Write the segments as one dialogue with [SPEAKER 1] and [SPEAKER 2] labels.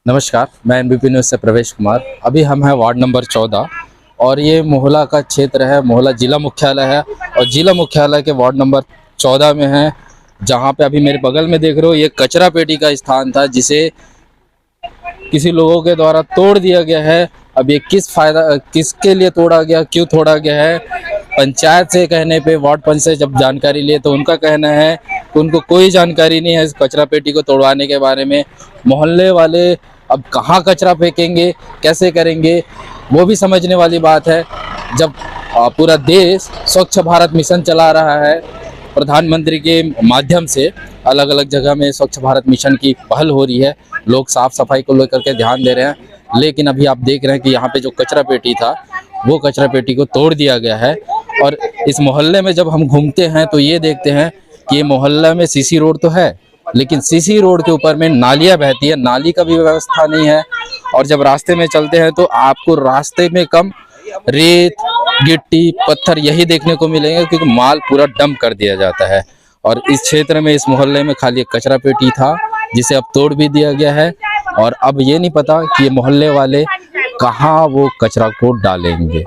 [SPEAKER 1] नमस्कार, मैं NBP news से प्रवेश कुमार। अभी हम हैं वार्ड नंबर 14 और ये मोहला का क्षेत्र है। मोहला जिला मुख्यालय है और जिला मुख्यालय के वार्ड नंबर 14 में है, जहाँ पे अभी मेरे बगल में देख रहे हो ये कचरा पेटी का स्थान था, जिसे किसी लोगों के द्वारा तोड़ दिया गया है। अब ये किसके लिए तोड़ा गया, क्यों तोड़ा गया है, पंचायत से कहने पे, वार्ड पंच से जब जानकारी लिए तो उनका कहना है कि उनको कोई जानकारी नहीं है इस कचरा पेटी को तोड़वाने के बारे में। मोहल्ले वाले अब कहाँ कचरा फेंकेंगे, कैसे करेंगे, वो भी समझने वाली बात है। जब पूरा देश स्वच्छ भारत मिशन चला रहा है, प्रधानमंत्री के माध्यम से अलग अलग जगह में स्वच्छ भारत मिशन की पहल हो रही है, लोग साफ सफाई को लेकर के ध्यान दे रहे हैं, लेकिन अभी आप देख रहे हैं कि यहाँ पे जो कचरा पेटी था वो कचरा पेटी को तोड़ दिया गया है। और इस मोहल्ले में जब हम घूमते हैं तो ये देखते हैं कि ये मोहल्ला में सीसी रोड तो है, लेकिन सीसी रोड के ऊपर में नालियाँ बहती है, नाली का भी व्यवस्था नहीं है। और जब रास्ते में चलते हैं तो आपको रास्ते में कम रेत, गिट्टी, पत्थर यही देखने को मिलेंगे, क्योंकि माल पूरा डंप कर दिया जाता है। और इस क्षेत्र में, इस मोहल्ले में खाली एक कचरा पेटी था जिसे अब तोड़ भी दिया गया है। और अब ये नहीं पता कि ये मोहल्ले वाले कहाँ वो कचरा को डालेंगे।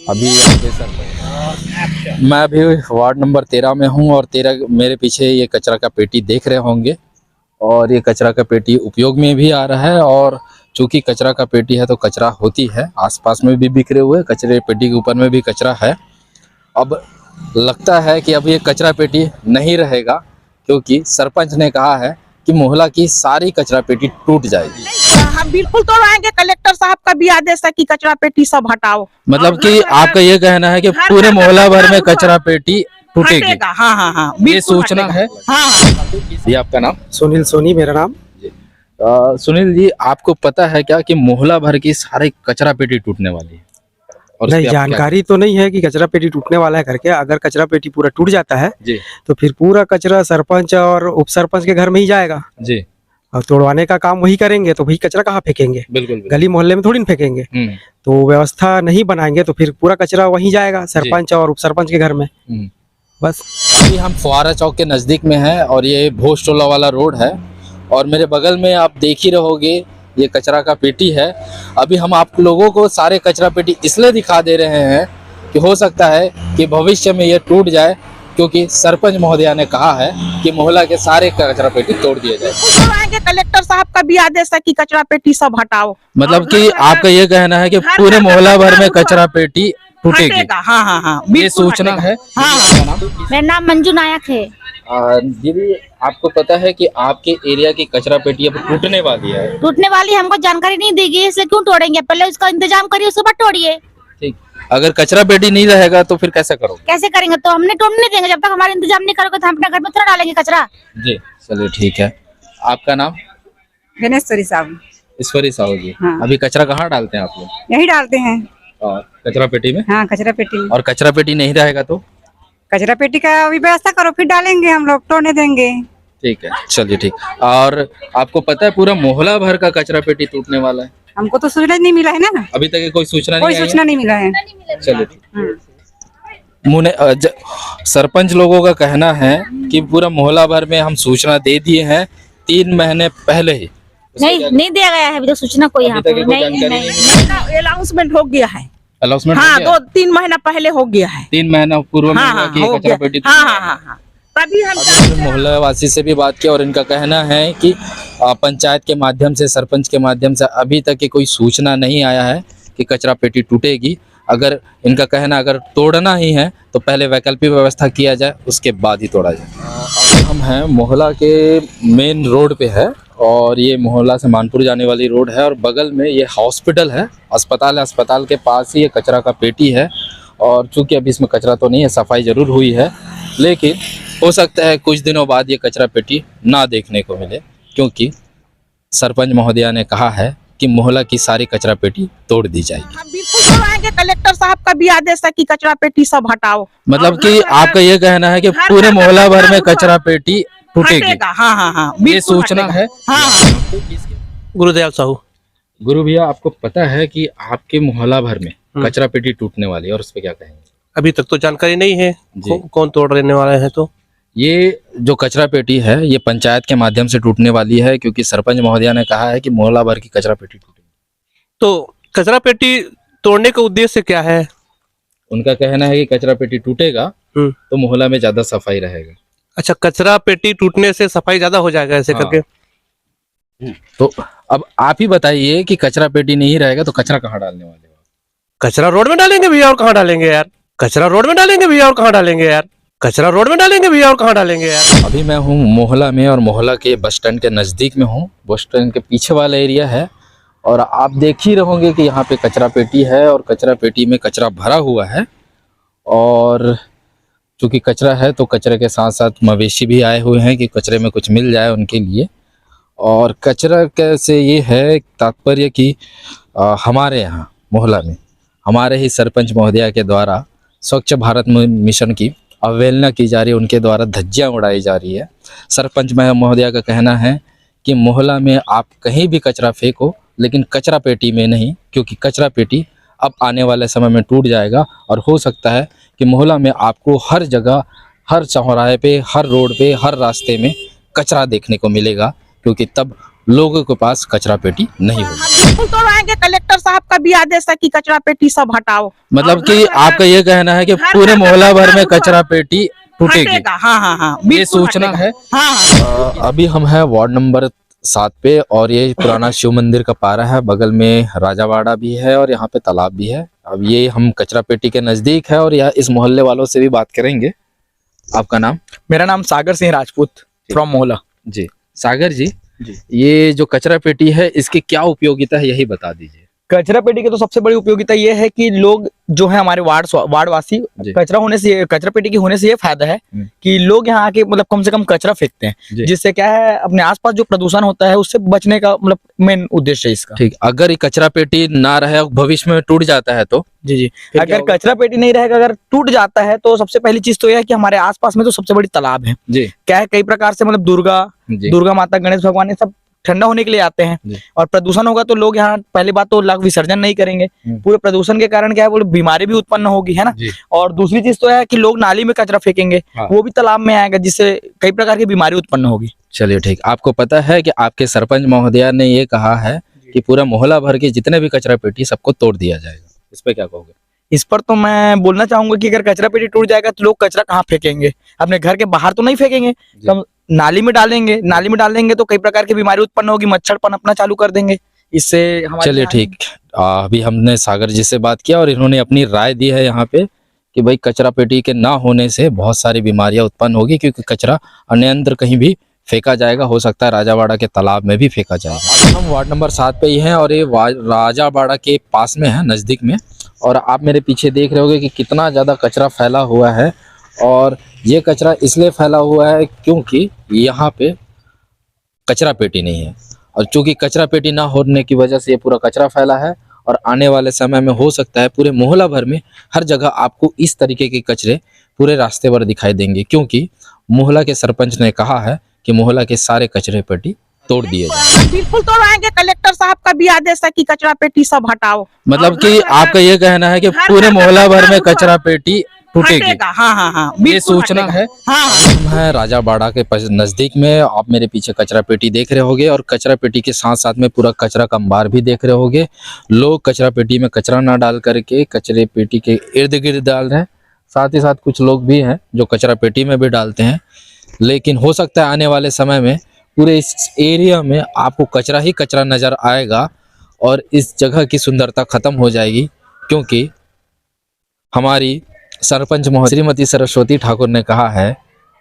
[SPEAKER 1] अभी मैं अभी वार्ड नंबर 13 में हूँ और 13 मेरे पीछे ये कचरा का पेटी देख रहे होंगे। और ये कचरा का पेटी उपयोग में भी आ रहा है, और चूंकि कचरा का पेटी है तो कचरा होती है, आसपास में भी बिखरे हुए कचरे पेटी के ऊपर में भी कचरा है। अब लगता है कि अब ये कचरा पेटी नहीं रहेगा, क्योंकि सरपंच ने कहा है कि मोहल्ला की सारी कचरा पेटी टूट जाएगी।
[SPEAKER 2] हम बिल्कुल तोड़वाएंगे। कलेक्टर साहब का भी आदेश है कि कचरा पेटी सब हटाओ।
[SPEAKER 1] मतलब कि आपका ये कहना है कि पूरे मोहल्ला भर में कचरा पेटी टूटेगी?
[SPEAKER 2] हाँ,
[SPEAKER 1] ये सूचना है।
[SPEAKER 2] हाँ।
[SPEAKER 1] ये आपका नाम?
[SPEAKER 3] सुनील सोनी मेरा नाम।
[SPEAKER 1] सुनील जी, आपको पता है क्या कि मोहल्ला भर की सारी कचरा पेटी टूटने वाली है? और
[SPEAKER 3] नहीं, जानकारी तो नहीं है कि कचरा पेटी टूटने वाला है करके। अगर कचरा पेटी पूरा टूट जाता है
[SPEAKER 1] जी,
[SPEAKER 3] तो फिर पूरा कचरा सरपंच और उप सरपंच के घर में ही जाएगा
[SPEAKER 1] जी,
[SPEAKER 3] और तोड़वाने का काम वही करेंगे, तो वही कचरा कहाँ फेंकेंगे?
[SPEAKER 1] बिल्कुल।
[SPEAKER 3] गली मोहल्ले में थोड़ी न फेंकेंगे। तो व्यवस्था नहीं बनाएंगे तो फिर पूरा कचरा वहीं जाएगा सरपंच और उप सरपंच के घर में। बस
[SPEAKER 1] अभी हम फुआरा चौक के नजदीक में हैं और ये भोज टोला वाला रोड है, और मेरे बगल में आप देख ही रहोगे ये कचरा का पेटी है। अभी हम आप लोगों को सारे कचरा पेटी इसलिए दिखा दे रहे हैं कि हो सकता है कि भविष्य में ये टूट जाए, क्योंकि सरपंच महोदया ने कहा है कि मोहल्ला के सारे कचरा पेटी तोड़ दिए जाए।
[SPEAKER 2] कलेक्टर साहब का भी आदेश है कि कचरा पेटी सब हटाओ।
[SPEAKER 1] मतलब कि आपका ये कहना है कि पूरे मोहल्ला भर में कचरा पेटी टूटेगी?
[SPEAKER 2] हाँ,
[SPEAKER 1] ये सूचना है।
[SPEAKER 4] मेरा नाम मंजू नायक है।
[SPEAKER 1] दीदी, आपको पता है कि आपके एरिया की कचरा पेटी अब टूटने वाली है?
[SPEAKER 4] टूटने वाली हमको जानकारी नहीं दी गई, इसलिए क्यों तोड़ेंगे? पहले उसका इंतजाम करिए, उसके बाद तोड़िए।
[SPEAKER 1] ठीक, अगर कचरा पेटी नहीं रहेगा तो फिर कैसे करोगे?
[SPEAKER 4] कैसे करेंगे? तो हमने तोड़ने नहीं देंगे। जब तक हमारा इंतजाम नहीं करोगे तो हम अपने घर में थोड़ा डालेंगे कचरा।
[SPEAKER 1] जी, चलिए ठीक है। आपका नाम?
[SPEAKER 2] गणेश्वरी साहब।
[SPEAKER 1] ईश्वरी साहू जी।
[SPEAKER 2] हाँ।
[SPEAKER 1] अभी कचरा कहाँ डालते हैं आप लोग?
[SPEAKER 2] यही डालते हैं।
[SPEAKER 1] और कचरा पेटी में?
[SPEAKER 2] हाँ, कचरा पेटी में।
[SPEAKER 1] और कचरा पेटी नहीं रहेगा तो?
[SPEAKER 2] कचरा पेटी का अभी व्यवस्था करो, फिर डालेंगे हम लोग, तोड़ने देंगे।
[SPEAKER 1] ठीक है, चलिए ठीक। और आपको पता है पूरा मोहल्ला भर का कचरा पेटी टूटने वाला है?
[SPEAKER 2] हमको तो सूचना नहीं मिला है ना।
[SPEAKER 1] अभी तक कोई सूचना
[SPEAKER 2] कोई
[SPEAKER 1] नहीं आई है?
[SPEAKER 2] सूचना नहीं मिला है।
[SPEAKER 1] चलिए ठीक। सरपंच लोगों का कहना है कि पूरा मोहल्ला भर में हम सूचना दे दिए हैं 3 महीने पहले ही।
[SPEAKER 4] नहीं दिया गया है अभी तक सूचना कोई यहाँ पे। नहीं,
[SPEAKER 2] अनाउंसमेंट हो गया है।
[SPEAKER 1] अनाउंसमेंट?
[SPEAKER 2] हाँ, 2-3 महीना पहले हो गया है।
[SPEAKER 1] 3 महीना पूर्व में हुआ कि ये कचरा पेटी।
[SPEAKER 2] हाँ। तभी हम
[SPEAKER 1] मोहल्ला वासी से भी बात किया और इनका कहना है कि पंचायत के माध्यम से, सरपंच के माध्यम से अभी तक की कोई सूचना नहीं आया है कि कचरा पेटी टूटेगी। अगर इनका कहना अगर तोड़ना ही है तो पहले वैकल्पिक व्यवस्था किया जाए, उसके बाद ही तोड़ा जाए। अभी हम हैं मोहल्ला के मेन रोड पे है, और ये मोहल्ला से मानपुर जाने वाली रोड है, और बगल में ये हॉस्पिटल है, अस्पताल है, अस्पताल के पास ही ये कचरा का पेटी है। और चूंकि अभी इसमें कचरा तो नहीं है, सफाई ज़रूर हुई है, लेकिन हो सकता है कुछ दिनों बाद ये कचरा पेटी ना देखने को मिले, क्योंकि सरपंच महोदया ने कहा है कि मोहल्ला की सारी कचरा पेटी तोड़ दी जाएगी।
[SPEAKER 2] हम बिल्कुल तोड़वाएंगे। कलेक्टर साहब का भी आदेश है कि कचरा पेटी सब हटाओ।
[SPEAKER 1] मतलब कि आपका ये कहना है कि पूरे मोहल्ला भर में कचरा पेटी टूटेगी?
[SPEAKER 2] हाँ,
[SPEAKER 1] ये सूचना है।
[SPEAKER 2] हाँ।
[SPEAKER 3] गुरुदयाल साहू।
[SPEAKER 1] गुरु भैया, आपको पता है कि आपके मोहल्ला भर में कचरा पेटी टूटने वाली है, और उस पर क्या कहेंगे?
[SPEAKER 3] अभी तक तो जानकारी नहीं है
[SPEAKER 1] जी।
[SPEAKER 3] कौन तोड़ लेने वाले हैं। तो
[SPEAKER 1] ये जो कचरा पेटी है ये पंचायत के माध्यम से टूटने वाली है, क्योंकि सरपंच महोदया ने कहा है कि मोहल्ला भर की कचरा पेटी टूटेगी।
[SPEAKER 5] तो कचरा पेटी तोड़ने का उद्देश्य क्या है?
[SPEAKER 1] उनका कहना है कि कचरा पेटी टूटेगा तो मोहल्ला में ज्यादा सफाई रहेगा।
[SPEAKER 5] अच्छा, कचरा पेटी टूटने से सफाई ज्यादा हो जाएगा ऐसे
[SPEAKER 1] हाँ।
[SPEAKER 5] करके?
[SPEAKER 1] तो अब आप ही बताइए कि कचरा पेटी नहीं रहेगा तो कचरा कहाँ डालने वाले हो?
[SPEAKER 5] कचरा रोड में डालेंगे भैया, और कहाँ डालेंगे यार? कचरा रोड में डालेंगे भैया, और कहाँ डालेंगे यार? कचरा रोड में डालेंगे भैया, और कहाँ डालेंगे यार?
[SPEAKER 1] अभी मैं हूँ मोहल्ला में और मोहल्ला के बस स्टैंड के नज़दीक में हूँ। बस स्टैंड के पीछे वाला एरिया है और आप देख ही रहोगे कि यहाँ पे कचरा पेटी है और कचरा पेटी में कचरा भरा हुआ है। और चूँकि कचरा है तो कचरे के साथ साथ मवेशी भी आए हुए हैं कि कचरे में कुछ मिल जाए उनके लिए। और कचरा कैसे ये है तात्पर्य कि हमारे यहाँ मोहल्ला में हमारे ही सरपंच महोदया के द्वारा स्वच्छ भारत मिशन की अवहेलना की जा रही है, उनके द्वारा धज्जियां उड़ाई जा रही है। सरपंच महोदया का कहना है कि मोहल्ला में आप कहीं भी कचरा फेंको लेकिन कचरा पेटी में नहीं, क्योंकि कचरा पेटी अब आने वाले समय में टूट जाएगा और हो सकता है कि मोहल्ला में आपको हर जगह, हर चौराहे पे, हर रोड पे, हर रास्ते में कचरा देखने को मिलेगा, क्योंकि तब लोगों के पास कचरा पेटी नहीं होगी।
[SPEAKER 2] हम बिल्कुल तोड़वाएंगे, कलेक्टर साहब का भी आदेश है कि कचरा पेटी सब हटाओ।
[SPEAKER 1] मतलब कि आपका ये कहना है कि पूरे मोहल्ला भर में कचरा पेटी टूटेगी?
[SPEAKER 2] हटेगा, हाँ हाँ हाँ,
[SPEAKER 1] ये
[SPEAKER 2] बिल्कुल
[SPEAKER 1] सूचना
[SPEAKER 2] हटेगा।
[SPEAKER 1] है।
[SPEAKER 2] हाँ
[SPEAKER 1] अभी हम हैं वार्ड नंबर 7 पे और ये पुराना शिव मंदिर का पारा है, बगल में राजावाड़ा भी है और यहाँ पे तालाब भी है। अब ये हम कचरा पेटी के नजदीक है और यहाँ इस मोहल्ले वालों से भी बात करेंगे। आपका नाम?
[SPEAKER 6] मेरा नाम सागर सिंह राजपूत फ्रॉम मोहल्ला।
[SPEAKER 1] जी सागर जी, ये जो कचरा पेटी है इसकी क्या उपयोगिता है यही बता दीजिए।
[SPEAKER 6] कचरा पेटी की तो सबसे बड़ी उपयोगिता ये है कि लोग जो है हमारे वार्डवासी,
[SPEAKER 1] जी।
[SPEAKER 6] कचरा पेटी के होने से ये फायदा है कि लोग यहाँ आके मतलब कम से कम कचरा फेंकते
[SPEAKER 1] जी।
[SPEAKER 6] हैं, जिससे क्या है अपने आसपास जो प्रदूषण होता है उससे बचने का मतलब मेन उद्देश्य है इसका।
[SPEAKER 1] ठीक, अगर ये कचरा पेटी ना रहे भविष्य में टूट जाता है तो?
[SPEAKER 6] जी
[SPEAKER 1] क्या
[SPEAKER 6] अगर
[SPEAKER 1] होगा?
[SPEAKER 6] कचरा पेटी नहीं रहेगा, अगर टूट जाता है तो सबसे पहली चीज तो यह है कि हमारे आसपास में तो सबसे बड़ी तालाब है।
[SPEAKER 1] जी
[SPEAKER 6] क्या है, कई प्रकार से मतलब दुर्गा माता, गणेश भगवान, ये सब ठंडा होने के लिए आते हैं।
[SPEAKER 1] जी।
[SPEAKER 6] और प्रदूषण होगा तो लोग यहाँ पहली बात तो लाख विसर्जन नहीं करेंगे। पूरे प्रदूषण के कारण क्या है, बोले बीमारी भी उत्पन्न होगी, है ना।
[SPEAKER 1] जी।
[SPEAKER 6] और दूसरी चीज तो है कि लोग नाली में कचरा फेंकेंगे,
[SPEAKER 1] हाँ।
[SPEAKER 6] वो भी तालाब में आएगा, जिससे कई प्रकार की बीमारी उत्पन्न होगी।
[SPEAKER 1] चलिए ठीक, आपको पता है कि आपके सरपंच महोदया ने ये कहा है कि पूरा मोहल्ला भर के जितने भी कचरा पेटी सबको तोड़ दिया जाएगा, इस पे क्या कहोगे?
[SPEAKER 6] इस पर तो मैं बोलना चाहूंगा कि अगर कचरा पेटी टूट जाएगा तो लोग कचरा कहाँ फेंकेंगे? अपने घर के बाहर तो नहीं फेंकेंगे, तो नाली में डालेंगे। नाली में डालेंगे तो कई प्रकार की बीमारी उत्पन्न होगी, मच्छर पनपना चालू कर देंगे, इससे हमारे
[SPEAKER 1] चलिए ठीक, अभी हमने सागर जी से बात किया और इन्होंने अपनी राय दी है यहाँ पे कि भाई कचरा पेटी के ना होने से बहुत सारी बीमारियां उत्पन्न होगी, क्योंकि कचरा अन्यत्र कहीं भी फेंका जाएगा, हो सकता है राजावाड़ा के तालाब में भी फेंका जाएगा। हम वार्ड नंबर 7 पे ही हैं और ये राजावाड़ा के पास में है, नज़दीक में। और आप मेरे पीछे देख रहे होगे कि कितना ज़्यादा कचरा फैला हुआ है। और ये कचरा इसलिए फैला हुआ है क्योंकि यहाँ पे कचरा पेटी नहीं है, और चूंकि कचरा पेटी ना होने की वजह से ये पूरा कचरा फैला है। और आने वाले समय में हो सकता है पूरे मोहल्ला भर में हर जगह आपको इस तरीके के कचरे पूरे रास्ते पर दिखाई देंगे, क्योंकि मोहल्ला के सरपंच ने कहा है कि मोहल्ला के सारे कचरे पेटी तोड़ दिए जाए।
[SPEAKER 2] हम बिल्कुल तोड़वाएंगे, कलेक्टर साहब का भी आदेश है कि कचरा पेटी सब हटाओ।
[SPEAKER 1] मतलब कि आपका ये कहना है कि पूरे मोहल्ला भर में कचरा पेटी टूटेगी?
[SPEAKER 2] हटेगा, हाँ हाँ हाँ,
[SPEAKER 1] ये
[SPEAKER 2] बिल्कुल
[SPEAKER 1] सूचना
[SPEAKER 2] हटेगा।
[SPEAKER 1] है।
[SPEAKER 2] हाँ
[SPEAKER 1] हम हैं राजावाड़ा के नज़दीक में, आप मेरे पीछे कचरा पेटी देख रहे होगे और कचरा पेटी के साथ साथ में पूरा कचरा का अंबार भी देख रहे होगे। लोग कचरा पेटी में कचरा ना डाल करके कचरे पेटी के इर्द गिर्द डाल रहे हैं, साथ ही साथ कुछ लोग भी हैं जो कचरा पेटी में भी डालते हैं। लेकिन हो सकता है आने वाले समय में पूरे इस एरिया में आपको कचरा ही कचरा नज़र आएगा और इस जगह की सुंदरता खत्म हो जाएगी, क्योंकि हमारी सरपंच महोदय श्रीमती सरस्वती ठाकुर ने कहा है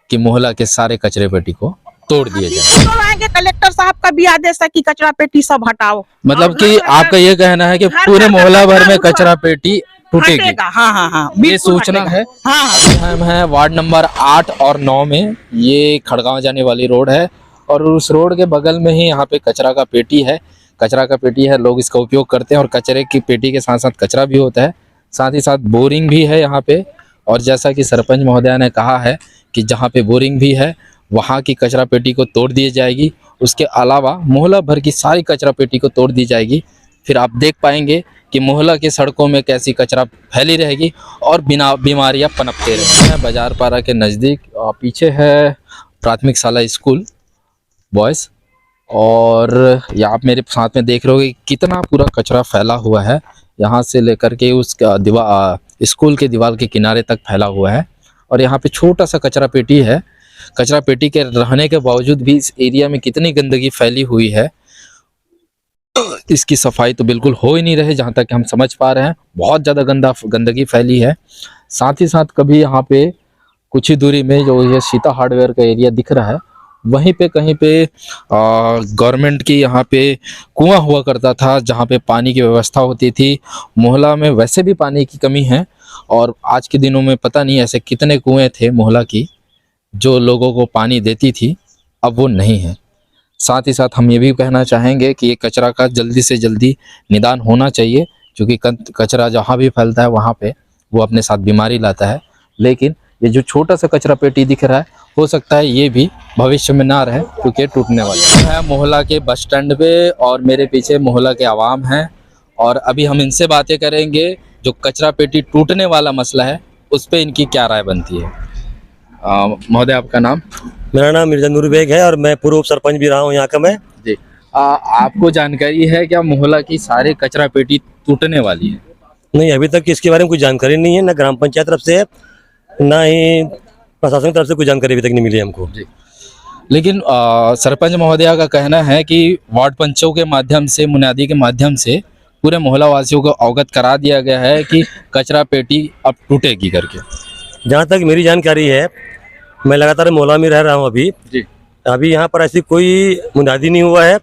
[SPEAKER 1] कि मोहल्ला के सारे कचरे पेटी को तोड़ दिए जाए।
[SPEAKER 2] बिल्कुल तोड़वाएंगे, कलेक्टर साहब का भी आदेश है कि कचरा पेटी सब हटाओ।
[SPEAKER 1] मतलब कि आपका ये कहना है कि पूरे मोहल्ला भर में कचरा पेटी टूटेगी?
[SPEAKER 2] हटेगा, हाँ हाँ हाँ,
[SPEAKER 1] ये
[SPEAKER 2] बिल्कुल
[SPEAKER 1] सूचना
[SPEAKER 2] हटेगा।
[SPEAKER 1] है।
[SPEAKER 2] हाँ हाँ
[SPEAKER 1] हम हैं वार्ड नंबर 8 और 9 में, ये खड़गांव जाने वाली रोड है और उस रोड के बगल में ही यहाँ पे कचरा का पेटी है। कचरा का पेटी है, लोग इसका उपयोग करते हैं और कचरे की पेटी के साथ साथ कचरा भी होता है, साथ ही साथ बोरिंग भी है यहाँ पे। और जैसा कि सरपंच महोदया ने कहा है कि जहाँ पे बोरिंग भी है वहाँ की कचरा पेटी को तोड़ दी जाएगी, उसके अलावा मोहल्ला भर की सारी कचरा पेटी को तोड़ दी जाएगी। फिर आप देख पाएंगे कि मोहल्ला की सड़कों में कैसी कचरा फैली रहेगी और बिना बीमारियां पनपते रहेंगी। बाजार पारा के नज़दीक पीछे है प्राथमिक शाला स्कूल बॉयज़, और यहाँ आप मेरे साथ में देख रहे हो कि कितना पूरा कचरा फैला हुआ है। यहाँ से लेकर के उस स्कूल के दीवार के किनारे तक फैला हुआ है। और यहाँ पे छोटा सा कचरा पेटी है। कचरा पेटी के रहने के बावजूद भी इस एरिया में कितनी गंदगी फैली हुई है, इसकी सफाई तो बिल्कुल हो ही नहीं रही। जहाँ तक हम समझ पा रहे हैं बहुत ज़्यादा गंदगी फैली है। साथ ही साथ कभी यहाँ पे कुछ ही दूरी में जो ये सीता हार्डवेयर का एरिया दिख रहा है, वहीं पे कहीं पे गवर्नमेंट की यहाँ पे कुआं हुआ करता था जहाँ पे पानी की व्यवस्था होती थी। मोहल्ला में वैसे भी पानी की कमी है और आज के दिनों में पता नहीं ऐसे कितने कुएं थे मोहल्ला की जो लोगों को पानी देती थी, अब वो नहीं है। साथ ही साथ हम ये भी कहना चाहेंगे कि ये कचरा का जल्दी से जल्दी निदान होना चाहिए, क्योंकि कचरा जहाँ भी फैलता है वहाँ पे वो अपने साथ बीमारी लाता है। लेकिन ये जो छोटा सा कचरा पेटी दिख रहा है, हो सकता है ये भी भविष्य में ना रहे, क्योंकि टूटने वाला है। मोहल्ला के बस स्टैंड पे और मेरे पीछे मोहल्ला के आवाम हैं और अभी हम इनसे बातें करेंगे जो कचरा पेटी टूटने वाला मसला है उस पर इनकी क्या राय बनती है। महोदय, आपका नाम?
[SPEAKER 7] मेरा नाम मिर्जा नूर बेग है और मैं पूर्व उप सरपंच भी रहा हूँ यहाँ का मैं।
[SPEAKER 1] जी, आपको जानकारी है क्या मोहल्ला की सारे कचरा पेटी टूटने वाली है?
[SPEAKER 7] नहीं, अभी तक इसके बारे में कोई जानकारी नहीं है, ना ग्राम पंचायत तरफ से है, ना ही प्रशासन की तरफ से कोई जानकारी अभी तक नहीं मिली हमको।
[SPEAKER 1] जी, लेकिन सरपंच महोदया का कहना है कि वार्ड पंचों के माध्यम से, मुनादी के माध्यम से पूरे मोहल्ला वासियों को अवगत करा दिया गया है कि कचरा पेटी अब टूटेगी करके।
[SPEAKER 7] जहाँ तक मेरी जानकारी है, मैं लगातार मोहल्ला में रह रहा हूँ अभी
[SPEAKER 1] जी।
[SPEAKER 7] अभी यहाँ पर ऐसी कोई मुनादी नहीं हुआ है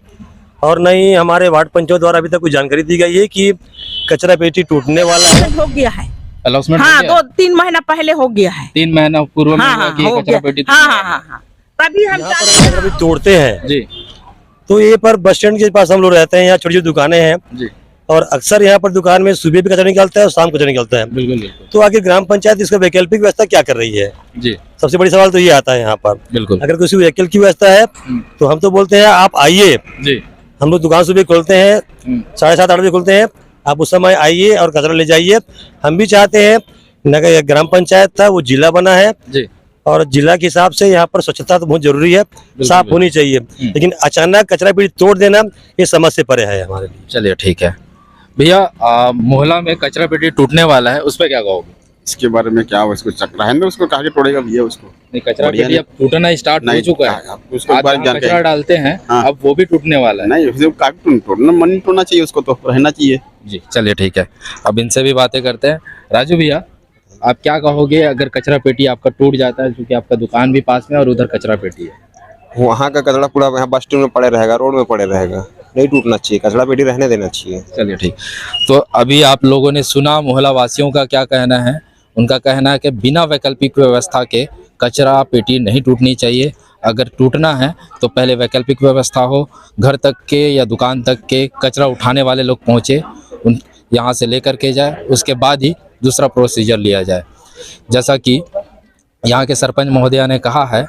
[SPEAKER 7] और न ही हमारे वार्ड पंचों द्वारा अभी तक कोई जानकारी दी गई है कि कचरा पेटी टूटने वाला है।
[SPEAKER 2] हो गया है,
[SPEAKER 1] अनाउंसमेंट
[SPEAKER 2] हाँ 2-3 महीना पहले हो गया है।
[SPEAKER 1] 3 महीना पूर्व में
[SPEAKER 2] हाँ,
[SPEAKER 1] हुआ कि
[SPEAKER 2] हो
[SPEAKER 1] कचरा
[SPEAKER 2] गया।
[SPEAKER 1] पेटी
[SPEAKER 2] हाँ। तभी हम
[SPEAKER 7] यहाँ पर अगर अभी तोड़ते हैं
[SPEAKER 1] जी
[SPEAKER 7] तो ये पर बस स्टैंड के पास हम लोग रहते हैं, यहाँ छोटी छोटी दुकानें हैं
[SPEAKER 1] जी,
[SPEAKER 7] और अक्सर यहाँ पर दुकान में सुबह भी कचरा निकलता है और शाम कचरा निकलता है।
[SPEAKER 1] बिल्कुल बिल्कुल।
[SPEAKER 7] तो आखिर ग्राम पंचायत इसका वैकल्पिक व्यवस्था क्या कर रही है?
[SPEAKER 1] जी
[SPEAKER 7] सबसे बड़ी सवाल तो ये आता है यहाँ पर।
[SPEAKER 1] बिल्कुल।
[SPEAKER 7] अगर किसी व्हीकल की व्यवस्था है तो हम तो बोलते हैं आप आइए,
[SPEAKER 1] जी,
[SPEAKER 7] हम लोग दुकान सुबह खोलते हैं 7:30-8 बजे खोलते हैं, आप उस समय आइए और कचरा ले जाइए। हम भी चाहते हैं, नगर ग्राम पंचायत था वो जिला बना है
[SPEAKER 1] जी,
[SPEAKER 7] और जिला के हिसाब से यहाँ पर स्वच्छता तो बहुत जरूरी है, साफ होनी चाहिए, लेकिन अचानक कचरा पेटी तोड़ देना ये समझ से परे है हमारे लिए।
[SPEAKER 1] चलिए ठीक है। भैया, मोहल्ला में कचरा पेटी टूटने वाला है, उस पर क्या कहोगे?
[SPEAKER 8] इसके बारे में क्या उसको चक्र है ना, उसको कहा के तोड़ेगा भैया उसको।
[SPEAKER 1] नहीं, कचरा पेटी अब टूटना स्टार्ट हो चुका है,
[SPEAKER 8] उसको
[SPEAKER 1] आज जहाँ कचरा डालते हैं
[SPEAKER 8] हाँ।
[SPEAKER 1] अब वो भी टूटने वाला है।
[SPEAKER 8] नहीं, उसको तोड़ना मन नहीं तोड़ना चाहिए, उसको तो रहना चाहिए।
[SPEAKER 1] जी चलिए ठीक है, अब इनसे भी बातें करते हैं। राजू भैया, आप क्या कहोगे अगर कचरा पेटी आपका टूट जाता है, क्योंकि आपका दुकान भी पास में और उधर कचरा पेटी है?
[SPEAKER 9] वहाँ का कचरा पूरा यहाँ बस स्टैंड में पड़े रहेगा, रोड में पड़े रहेगा, नहीं टूटना चाहिए, कचरा पेटी रहने देना चाहिए।
[SPEAKER 1] चलिए ठीक। तो अभी आप लोगों ने सुना मोहल्ला वासियों का क्या कहना है। उनका कहना है कि बिना वैकल्पिक व्यवस्था के कचरा पेटी नहीं टूटनी चाहिए। अगर टूटना है तो पहले वैकल्पिक व्यवस्था हो, घर तक के या दुकान तक के कचरा उठाने वाले लोग पहुँचे, उन यहाँ से लेकर के जाए, उसके बाद ही दूसरा प्रोसीजर लिया जाए। जैसा कि यहाँ के सरपंच महोदया ने कहा है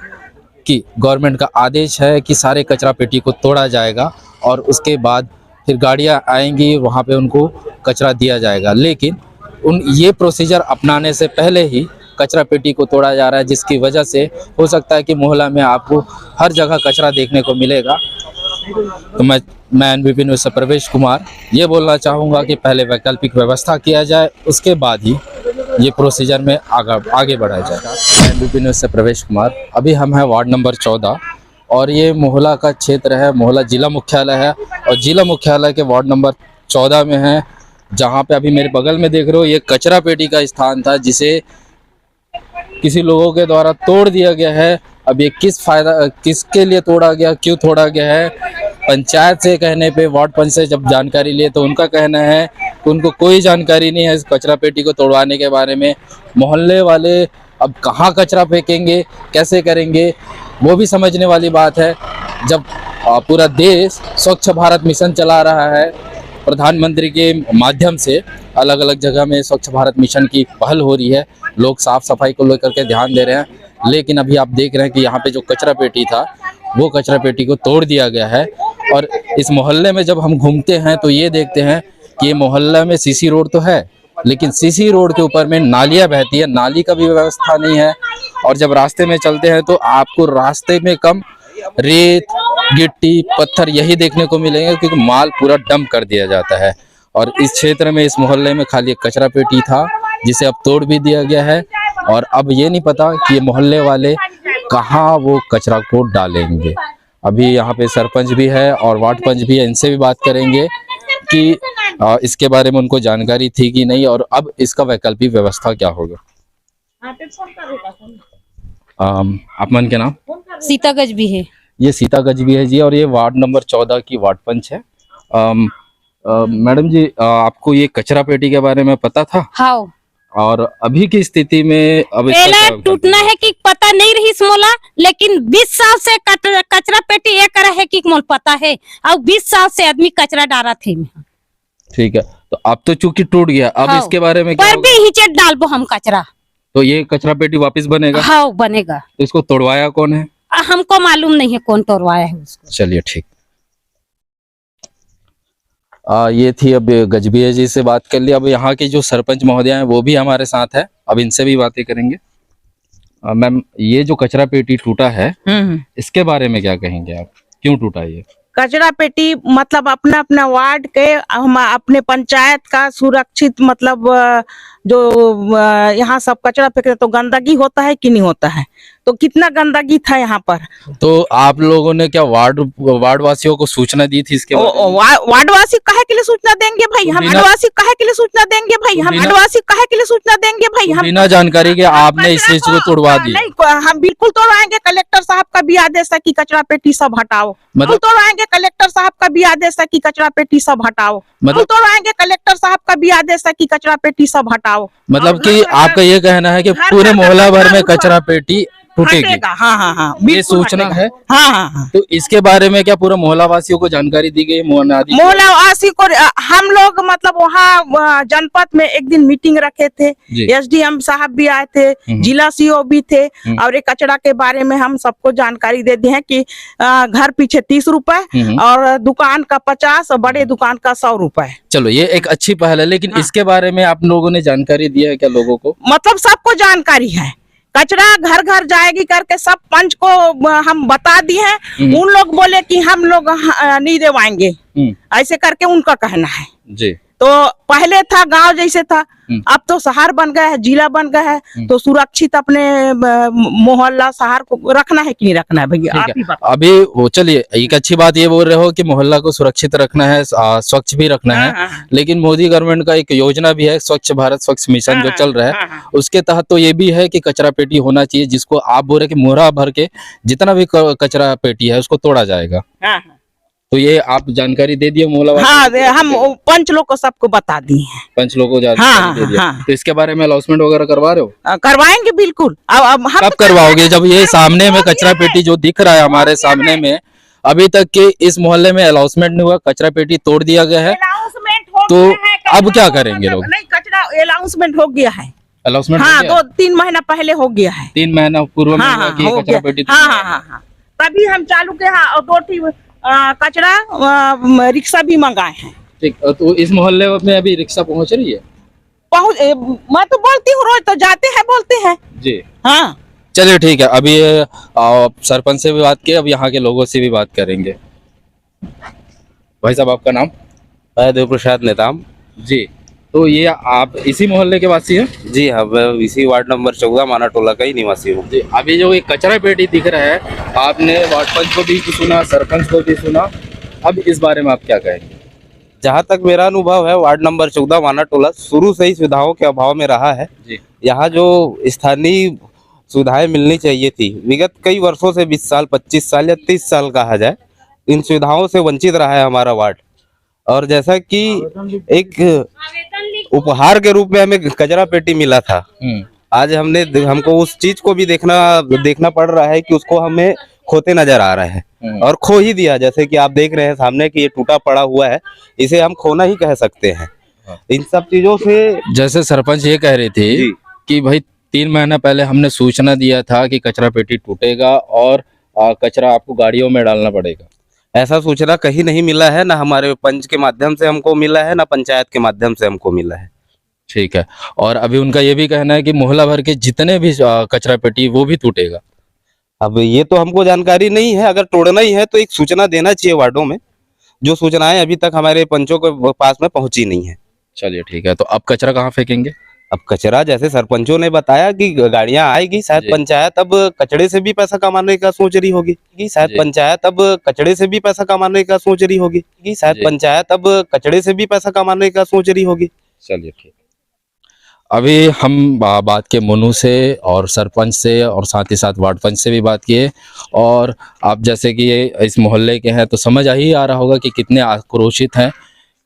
[SPEAKER 1] कि गवर्नमेंट का आदेश है कि सारे कचरा पेटी को तोड़ा जाएगा और उसके बाद फिर गाड़ियाँ आएंगी, वहाँ पे उनको कचरा दिया जाएगा। लेकिन ये प्रोसीजर अपनाने से पहले ही कचरा पेटी को तोड़ा जा रहा है, जिसकी वजह से हो सकता है कि मोहल्ला में आपको हर जगह कचरा देखने को मिलेगा। तो मैं एनबीपी न्यूज़ से प्रवेश कुमार ये बोलना चाहूँगा कि पहले वैकल्पिक व्यवस्था किया जाए, उसके बाद ही ये प्रोसीजर में आगे बढ़ाया जाए। एनबीपी न्यूज़ से प्रवेश कुमार। अभी हम हैं वार्ड नंबर 14 और ये मोहल्ला का क्षेत्र है, मोहल्ला जिला मुख्यालय है और जिला मुख्यालय के वार्ड नंबर 14 में है, जहाँ पे अभी मेरे बगल में देख रहे हो ये कचरा पेटी का स्थान था, जिसे किसी लोगों के द्वारा तोड़ दिया गया है। अब ये किसके लिए तोड़ा गया, क्यों तोड़ा गया है, पंचायत से कहने पे, वार्ड पंच से जब जानकारी लिए तो उनका कहना है कि उनको कोई जानकारी नहीं है इस कचरा पेटी को तोड़वाने के बारे में। मोहल्ले वाले अब कहाँ कचरा फेंकेंगे, कैसे करेंगे, वो भी समझने वाली बात है। जब पूरा देश स्वच्छ भारत मिशन चला रहा है, प्रधानमंत्री के माध्यम से अलग अलग जगह में स्वच्छ भारत मिशन की पहल हो रही है, लोग साफ सफाई को लेकर के ध्यान दे रहे हैं, लेकिन अभी आप देख रहे हैं कि यहाँ पे जो कचरा पेटी था वो कचरा पेटी को तोड़ दिया गया है। और इस मोहल्ले में जब हम घूमते हैं तो ये देखते हैं कि ये मोहल्ला में सीसी रोड तो है, लेकिन सीसी रोड के ऊपर में नालियां बहती है, नाली का भी व्यवस्था नहीं है। और जब रास्ते में चलते हैं तो आपको रास्ते में कम रेत, गिट्टी, पत्थर यही देखने को मिलेंगे, क्योंकि माल पूरा डंप कर दिया जाता है। और इस क्षेत्र में, इस मोहल्ले में खाली एक कचरा पेटी था, जिसे अब तोड़ भी दिया गया है। और अब ये नहीं पता कि ये मोहल्ले वाले कहाँ वो कचरा को डालेंगे। अभी यहाँ पे सरपंच भी है और वार्ड पंच भी है, इनसे भी बात करेंगे कि इसके बारे में उनको जानकारी थी कि नहीं, और अब इसका वैकल्पिक व्यवस्था क्या होगा। आप मन के नाम?
[SPEAKER 4] सीता गज भी है।
[SPEAKER 1] ये सीता गजबी है जी, और ये वार्ड नंबर 14 की वार्ड पंच है। मैडम जी, आपको ये कचरा पेटी के बारे में पता था?
[SPEAKER 4] हाँ,
[SPEAKER 1] और अभी की स्थिति में अब इसका क्या
[SPEAKER 4] टूटना है कि पता नहीं रही मोला, लेकिन 20 साल से कचरा पेटी एक है कि मोल पता है, और 20 साल से आदमी कचरा डाला थे।
[SPEAKER 1] ठीक है, तो अब तो चूंकि टूट गया, अब
[SPEAKER 4] हाँ,
[SPEAKER 1] इसके बारे में क्या
[SPEAKER 4] पर
[SPEAKER 1] होगा?
[SPEAKER 4] भी हिचे डालबो हम कचरा।
[SPEAKER 1] तो ये कचरा पेटी वापस बनेगा?
[SPEAKER 4] हाँ, बनेगा।
[SPEAKER 1] तो इसको तोड़वाया कौन है?
[SPEAKER 4] हमको मालूम नहीं है कौन तोड़वाया है उसको।
[SPEAKER 1] चलिए ठीक। ये थी, अब गजबिया जी से बात कर लिया। अब यहाँ के जो सरपंच महोदय हैं वो भी हमारे साथ है, अब इनसे भी बातें करेंगे। मैम, ये जो कचरा पेटी टूटा है, इसके बारे में क्या कहेंगे आप? क्यों टूटा ये?
[SPEAKER 2] कचरा पेटी मतलब अपना अपना वार्ड के, हम अपने पंचायत का सुरक्षित, मतलब जो यहाँ सब कचरा फेंकते तो गंदगी होता है कि नहीं होता है, तो कितना गंदगी था यहाँ पर।
[SPEAKER 1] तो आप लोगों ने क्या वार्ड वासियों को सूचना दी थी इसके बारे में?
[SPEAKER 2] वार्डवासी काहे के लिए सूचना देंगे भाई? हम वार्डवासी काहे के लिए सूचना देंगे भाई? हम वार्डवासी काहे के लिए सूचना देंगे भाई? हम
[SPEAKER 1] बिना जानकारी के आपने इस चीज को तोड़वा दिया?
[SPEAKER 2] नहीं, हम बिल्कुल तोड़वाएंगे। कलेक्टर साहब का भी आदेश है कि कचरा पेटी सब हटाओ।
[SPEAKER 1] मतलब
[SPEAKER 2] तोड़वाएंगे। कलेक्टर साहब का भी आदेश है कि कचरा पेटी सब हटाओ।
[SPEAKER 1] मतलब
[SPEAKER 2] तोड़वाएंगे। कलेक्टर साहब का भी आदेश है कि कचरा पेटी सब हटाओ।
[SPEAKER 1] मतलब कि आपका ये कहना है कि पूरे मोहल्ला भर में कचरा पेटी टूटेगी?
[SPEAKER 2] हाँ हाँ हाँ,
[SPEAKER 1] ये सूचना है।
[SPEAKER 2] हाँ हाँ हाँ।
[SPEAKER 1] तो इसके बारे में क्या पूरा मोहल्ला वासियों को जानकारी दी गई?
[SPEAKER 2] मोहल्ला वासी को हम लोग मतलब वहाँ जनपद में एक दिन मीटिंग रखे थे, एसडीएम साहब भी आए थे, जिला सीओ भी थे, और एक कचरा के बारे में हम सबको जानकारी दे दी है कि घर पीछे 30 रुपए और दुकान का 50 और बड़े दुकान का 100 रुपए।
[SPEAKER 1] चलो, ये एक अच्छी पहल है, लेकिन इसके बारे में आप लोगों ने जानकारी दिया है क्या लोगों को? मतलब
[SPEAKER 2] सबको जानकारी है। कचरा घर घर जाएगी करके सब पंच को हम बता दिए हैं। उन लोग बोले कि हम लोग नहीं देवाएंगे, ऐसे करके उनका कहना है जी। तो पहले था गांव जैसे था, अब तो शहर बन गया है, जिला बन गया है, तो सुरक्षित अपने मोहल्ला शहर को रखना है कि नहीं रखना है भैया? आप ही बताओ।
[SPEAKER 1] अभी वो, चलिए, एक अच्छी बात ये बोल रहे हो कि मोहल्ला को सुरक्षित रखना है, स्वच्छ भी रखना है, लेकिन मोदी गवर्नमेंट का एक योजना भी है, स्वच्छ भारत स्वच्छ मिशन जो चल रहा है, उसके तहत तो ये भी है कि कचरा पेटी होना चाहिए, जिसको आप बोल रहे कि मोहरा भर के जितना भी कचरा पेटी है उसको तोड़ा जाएगा। तो ये आप जानकारी दे दिए मोहल्ला?
[SPEAKER 2] हाँ, हम पंच लोग को सबको बता दिए हैं।
[SPEAKER 1] पंच लोगों को जानकारी दे दिया। तो इसके बारे में अनाउंसमेंट वगैरह करवा रहे हो?
[SPEAKER 2] करवाएंगे बिल्कुल। अब हम
[SPEAKER 1] कब करवाओगे? जब ये सामने में कचरा पेटी जो दिख रहा है हमारे सामने में, अभी तक के इस मोहल्ले में अनाउंसमेंट नहीं हुआ, कचरा पेटी तोड़ दिया गया है, तो अब क्या करेंगे लोग?
[SPEAKER 2] नहीं, कचरा अनाउंसमेंट हो गया है।
[SPEAKER 1] अनाउंसमेंट?
[SPEAKER 2] हाँ, 2-3 महीना पहले हो गया है।
[SPEAKER 1] 3 महीना पूर्व में हुआ कि कचरा पेटी?
[SPEAKER 2] हाँ, तभी हम चालू के। हाँ, और 2 कचरा रिक्शा भी मंगाए हैं। ठीक,
[SPEAKER 1] तो इस मोहल्ले में अभी रिक्शा पहुंच रही है?
[SPEAKER 2] मैं तो बोलती हूँ, रोज तो जाते हैं, बोलते हैं
[SPEAKER 1] जी।
[SPEAKER 2] हाँ,
[SPEAKER 1] चलिए ठीक है, अभी सरपंच से भी बात की, अब यहाँ के लोगों से भी बात करेंगे। भाई साहब, आपका नाम?
[SPEAKER 10] देव प्रसाद नेताम
[SPEAKER 1] जी। तो ये आप इसी मोहल्ले के वासी हैं?
[SPEAKER 10] जी हाँ, मैं इसी वार्ड नंबर 14 माना टोला का ही निवासी हूँ जी।
[SPEAKER 1] अभी जो एक कचरा पेटी दिख रहा है, आपने वार्ड पंच को भी सुना, सरपंच को भी सुना, अब इस बारे में आप क्या कहेंगे?
[SPEAKER 10] जहाँ तक मेरा अनुभव है, वार्ड नंबर 14 माना टोला शुरू से ही सुविधाओं के अभाव में रहा है जी। यहाँ जो स्थानीय सुविधाएं मिलनी चाहिए थी, विगत कई वर्षों से 20 साल 25 साल या 30 साल कहा जाए, इन सुविधाओं से वंचित रहा है हमारा वार्ड। और जैसा कि एक उपहार के रूप में हमें कचरा पेटी मिला था, आज हमको उस चीज को भी देखना पड़ रहा है कि उसको हमें खोते नजर आ रहे हैं, और खो ही दिया। जैसे कि आप देख रहे हैं सामने कि ये टूटा पड़ा हुआ है, इसे हम खोना ही कह सकते हैं। इन सब चीजों से,
[SPEAKER 1] जैसे सरपंच ये कह रहे थे कि भाई 3 महीना पहले हमने सूचना दिया था कि कचरा पेटी टूटेगा और कचरा आपको गाड़ियों में डालना पड़ेगा।
[SPEAKER 10] ऐसा सूचना कहीं नहीं मिला है, ना हमारे पंच के माध्यम से हमको मिला है, ना पंचायत के माध्यम से हमको मिला है।
[SPEAKER 1] ठीक है। और अभी उनका ये भी कहना है कि मोहल्ला भर के जितने भी कचरा पेटी वो भी टूटेगा।
[SPEAKER 10] अब ये तो हमको जानकारी नहीं है, अगर तोड़ना ही है तो एक सूचना देना चाहिए वार्डों में, जो सूचनाएं अभी तक हमारे पंचों के पास में पहुंची नहीं है।
[SPEAKER 1] चलिए ठीक है। तो अब कचरा कहाँ फेंकेंगे?
[SPEAKER 10] अब कचरा जैसे सरपंचों ने बताया कि गाड़ियां आएगी, शायद
[SPEAKER 1] जी।
[SPEAKER 10] पंचायत अब कचड़े से भी पैसा कमाने का सोच रही होगी, कि शायद
[SPEAKER 1] जी।
[SPEAKER 10] पंचायत अब कचड़े से भी पैसा कमाने का सोच रही होगी, कि शायद
[SPEAKER 1] जी।
[SPEAKER 10] पंचायत अब कचड़े से भी पैसा कमाने का सोच रही होगी।
[SPEAKER 1] चलिए ठीक। अभी हम बात के मोनू से और सरपंच से और साथ ही साथ वार्ड पंच से भी बात किए, और आप जैसे कि ये इस मोहल्ले के हैं तो समझ ही आ रहा होगा कि कितने आक्रोशित हैं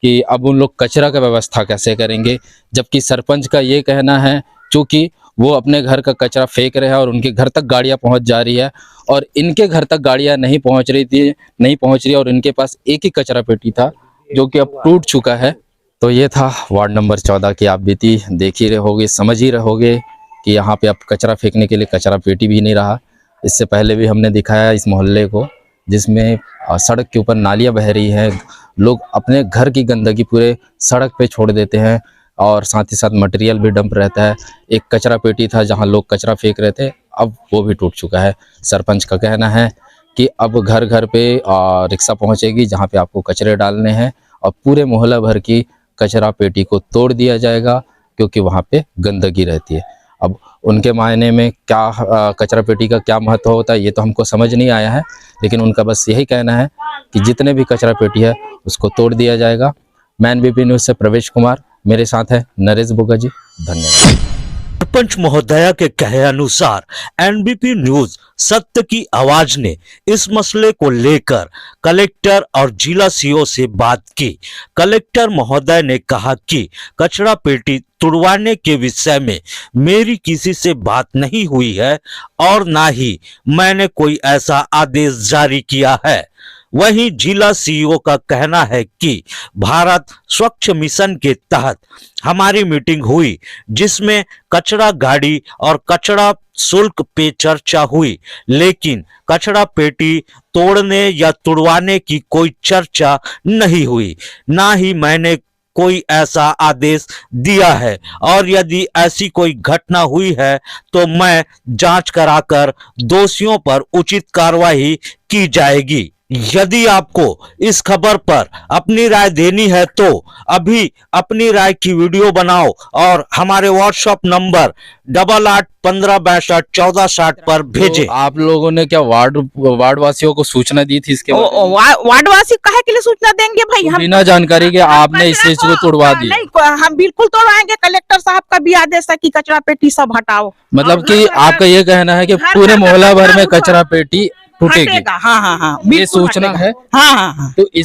[SPEAKER 1] कि अब उन लोग कचरा का व्यवस्था कैसे करेंगे। जबकि सरपंच का ये कहना है चूँकि वो अपने घर का कचरा फेंक रहे हैं और उनके घर तक गाड़ियाँ पहुंच जा रही है, और इनके घर तक गाड़ियाँ नहीं पहुंच रही और इनके पास एक ही कचरा पेटी था जो कि अब टूट चुका है। तो ये था वार्ड नंबर 14 की आप बीती, देख ही रहोगे, समझ ही रहोगे कि यहाँ पे अब कचरा फेंकने के लिए कचरा पेटी भी नहीं रहा। इससे पहले भी हमने दिखाया इस मोहल्ले को जिसमें सड़क के ऊपर नालियाँ बह रही हैं, लोग अपने घर की गंदगी पूरे सड़क पे छोड़ देते हैं, और साथ ही साथ मटेरियल भी डंप रहता है। एक कचरा पेटी था जहाँ लोग कचरा फेंक रहे थे, अब वो भी टूट चुका है। सरपंच का कहना है कि अब घर घर पे रिक्शा पहुँचेगी जहाँ पे आपको कचरे डालने हैं, और पूरे मोहल्ला भर की कचरा पेटी को तोड़ दिया जाएगा क्योंकि वहाँ पे गंदगी रहती है। अब उनके मायने में क्या कचरा पेटी का क्या महत्व होता है ये तो हमको समझ नहीं आया है, लेकिन उनका बस यही कहना है कि जितने भी कचरा पेटी है उसको तोड़ दिया जाएगा। मैं एनबीपी न्यूज़ से प्रवेश कुमार, मेरे साथ है नरेश बोगा जी। धन्यवाद।
[SPEAKER 11] सरपंच महोदया के कहे अनुसार एनबीपी न्यूज सत्य की आवाज ने इस मसले को लेकर कलेक्टर और जिला सीओ से बात की। कलेक्टर महोदय ने कहा कि कचरा पेटी तुड़वाने के विषय में मेरी किसी से बात नहीं हुई है और ना ही मैंने कोई ऐसा आदेश जारी किया है। वहीं जिला सीईओ का कहना है कि भारत स्वच्छ मिशन के तहत हमारी मीटिंग हुई जिसमें कचरा गाड़ी और कचरा शुल्क पे चर्चा हुई, लेकिन कचरा पेटी तोड़ने या तुड़वाने की कोई चर्चा नहीं हुई, ना ही मैंने कोई ऐसा आदेश दिया है, और यदि ऐसी कोई घटना हुई है तो मैं जांच कराकर दोषियों पर उचित कार्रवाई की जाएगी। यदि आपको इस खबर पर अपनी राय देनी है तो अभी अपनी राय की वीडियो बनाओ और हमारे व्हाट्सएप नंबर 8815621460 पर भेजें।
[SPEAKER 1] तो आप लोगों ने क्या वार्ड वासियों को सूचना दी थी इसके बारे में?
[SPEAKER 2] वार्डवासी काहे के लिए सूचना देंगे भाई? हम
[SPEAKER 1] बिना जानकारी के आपने इस चीज को तुड़वा दी?
[SPEAKER 2] नहीं, हम बिल्कुल तोड़वाएंगे। कलेक्टर साहब का भी आदेश है कि कचरा पेटी सब हटाओ।
[SPEAKER 1] मतलब कि आपका ये कहना है कि पूरे मोहल्ला भर में कचरा पेटी टूटेगी?
[SPEAKER 2] हाँ,
[SPEAKER 1] ये सूचना है।
[SPEAKER 2] हाँ।
[SPEAKER 1] तो इस